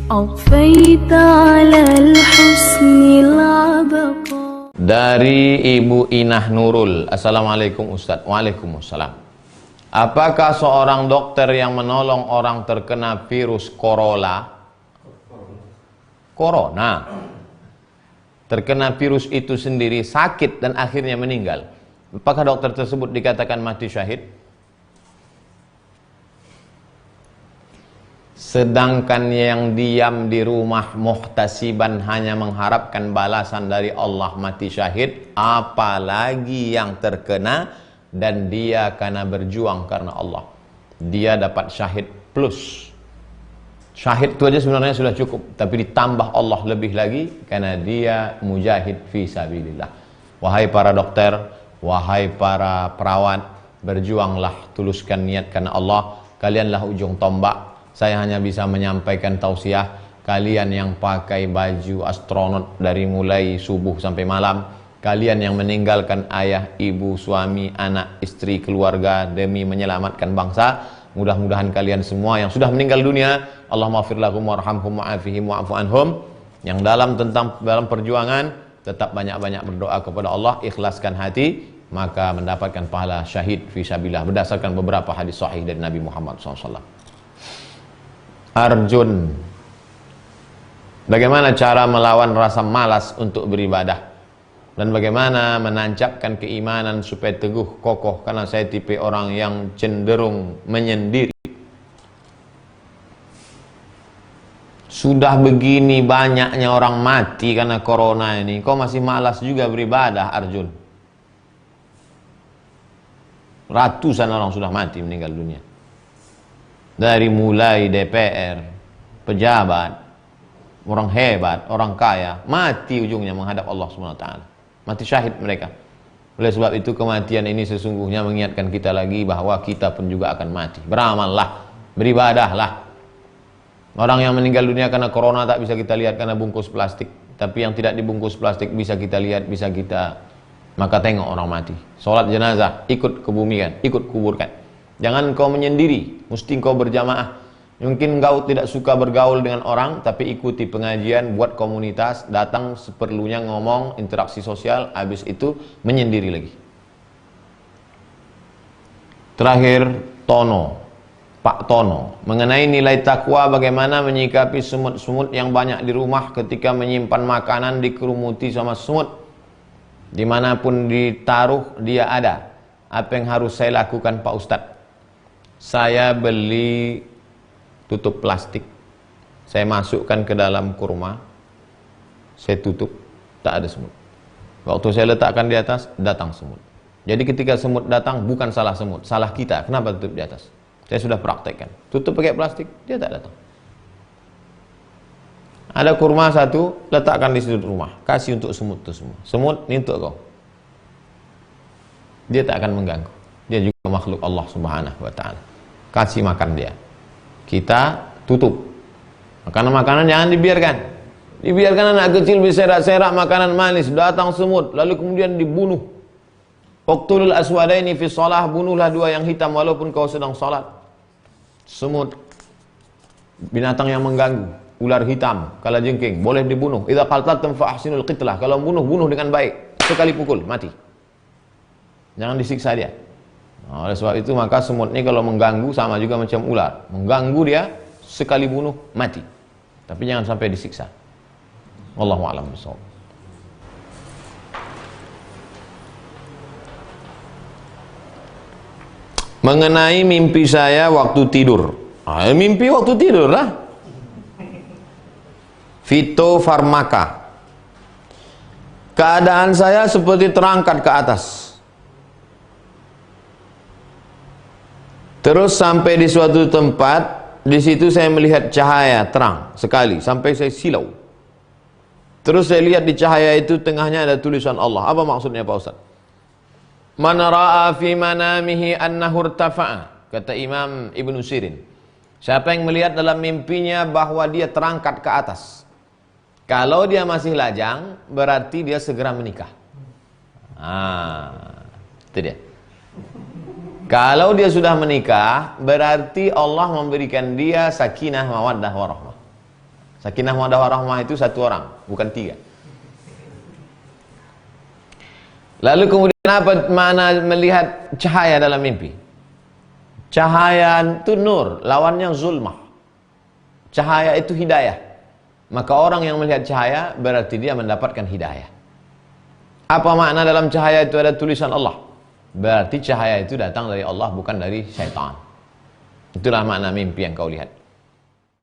أضفيت على الحسن العبقى. Dari Ibu Inah Nurul. Assalamualaikum Ustaz. Waalaikumsalam. Apakah seorang dokter yang menolong orang terkena virus corona terkena virus itu sendiri sakit dan akhirnya meninggal, apakah dokter tersebut dikatakan mati syahid? Sedangkan yang diam di rumah muhtasiban hanya mengharapkan balasan dari Allah mati syahid, apalagi yang terkena dan dia karena berjuang karena Allah, dia dapat syahid plus. Syahid itu aja sebenarnya sudah cukup, tapi ditambah Allah lebih lagi karena dia mujahid fi sabilillah. Wahai para dokter, wahai para perawat, berjuanglah, tuluskan niat karena Allah. Kalianlah ujung tombak. Saya hanya bisa menyampaikan tausiah. Kalian yang pakai baju astronot dari mulai subuh sampai malam, kalian yang meninggalkan ayah, ibu, suami, anak, istri, keluarga demi menyelamatkan bangsa, mudah-mudahan kalian semua yang sudah meninggal dunia, Allahumma ighfir lahum warhamhum wa'afihim wa'fu anhum, yang dalam perjuangan tetap banyak-banyak berdoa kepada Allah, ikhlaskan hati, maka mendapatkan pahala syahid fi sabilillah berdasarkan beberapa hadis sahih dari Nabi Muhammad SAW. Arjun, bagaimana cara melawan rasa malas untuk beribadah dan bagaimana menancapkan keimanan supaya teguh kokoh, karena saya tipe orang yang cenderung menyendiri. Sudah begini banyaknya orang mati karena corona ini, kau masih malas juga beribadah, Arjun? Ratusan orang sudah mati, meninggal dunia. Dari mulai DPR, pejabat, orang hebat, orang kaya, mati ujungnya menghadap Allah SWT. Mati syahid mereka. Oleh sebab itu kematian ini sesungguhnya mengingatkan kita lagi bahwa kita pun juga akan mati. Beramallah, beribadahlah. Orang yang meninggal dunia karena corona tak bisa kita lihat karena bungkus plastik, tapi yang tidak dibungkus plastik bisa kita lihat, bisa kita, maka tengok orang mati. Sholat jenazah, ikut kebumikan, ikut kuburkan. Jangan kau menyendiri, mesti kau berjamaah. Mungkin kau tidak suka bergaul dengan orang, tapi ikuti pengajian, buat komunitas, datang seperlunya, ngomong, interaksi sosial, habis itu menyendiri lagi. Terakhir, Pak Tono, mengenai nilai takwa, bagaimana menyikapi semut-semut yang banyak di rumah ketika menyimpan makanan dikerumuti sama semut. Dimanapun ditaruh, dia ada. Apa yang harus saya lakukan, Pak Ustadz? Saya beli tutup plastik, saya masukkan ke dalam kurma, saya tutup, tak ada semut. Waktu saya letakkan di atas, datang semut. Jadi ketika semut datang, bukan salah semut, salah kita. Kenapa tutup di atas? Saya sudah praktekkan. Tutup pakai plastik, dia tak datang. Ada kurma satu, letakkan di sudut rumah, kasih untuk semut itu semua. Semut, ini untuk kau. Dia tak akan mengganggu. Dia juga makhluk Allah Subhanahu wa ta'ala. Kasih makan dia. Kita tutup. Makanan-makanan jangan dibiarkan. Dibiarkan anak kecil berserak-serak makanan manis, datang semut, lalu kemudian dibunuh. Uqtulul aswadaini fi shalah, bunuhlah dua yang hitam walaupun kau sedang salat. Semut, binatang yang mengganggu, ular hitam, kalajengking, boleh dibunuh. Idza qataltum fa ahsinul qitlah, kalau bunuh dengan baik, sekali pukul mati. Jangan disiksa dia. Nah, oleh sebab itu maka semut ini kalau mengganggu sama juga macam ular. Mengganggu dia, sekali bunuh, mati. Tapi jangan sampai disiksa. Wallahu a'lam bishawab. Mengenai mimpi saya waktu tidur. Mimpi waktu tidur lah. Fitofarmaka. Keadaan saya seperti terangkat ke atas. Terus sampai di suatu tempat, di situ saya melihat cahaya terang sekali sampai saya silau. Terus saya lihat di cahaya itu tengahnya ada tulisan Allah. Apa maksudnya Pak Ustaz? Man ra'a fi manamihi annahu irtafa'a, kata Imam Ibnu Sirin. Siapa yang melihat dalam mimpinya bahwa dia terangkat ke atas. Kalau dia masih lajang, berarti dia segera menikah. Itu dia. Kalau dia sudah menikah, berarti Allah memberikan dia sakinah, mawaddah, warahmah. Sakinah mawaddah warahmah itu satu orang, bukan tiga. Lalu kemudian apa makna melihat cahaya dalam mimpi? Cahaya itu nur, lawannya zulmah. Cahaya itu hidayah. Maka orang yang melihat cahaya berarti dia mendapatkan hidayah. Apa makna dalam cahaya itu ada tulisan Allah? Berarti cahaya itu datang dari Allah, bukan dari syaitan. Itulah makna mimpi yang kau lihat.